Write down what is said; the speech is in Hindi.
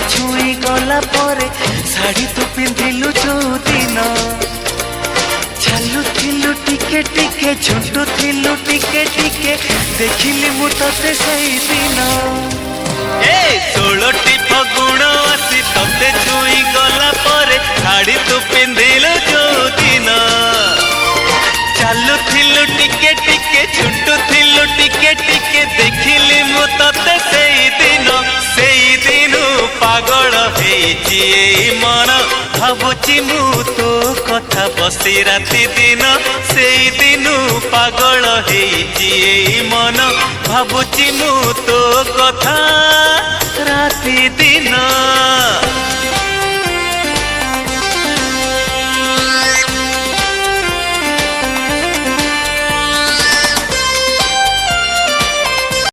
छुई गला परे शाढ़ी तू पिंधिलु जो दिन चालू थिलु टिके टिके झुंटू थिलु टिके टिके देखिली मु तते सही दिन ए 16टी फगुण आसी तते छुई गला परे शाढ़ी तू पिंधिलु जो दिन चालू थिलु टिके टिके झुंटू थिलु टिके टिके देखिली मु तते सेई दिन पागल हेची मन भावुची मु तो कथा बसी राति दिन सेई दिन पागल हेची मन भावुची मु तो कथा राति दिन।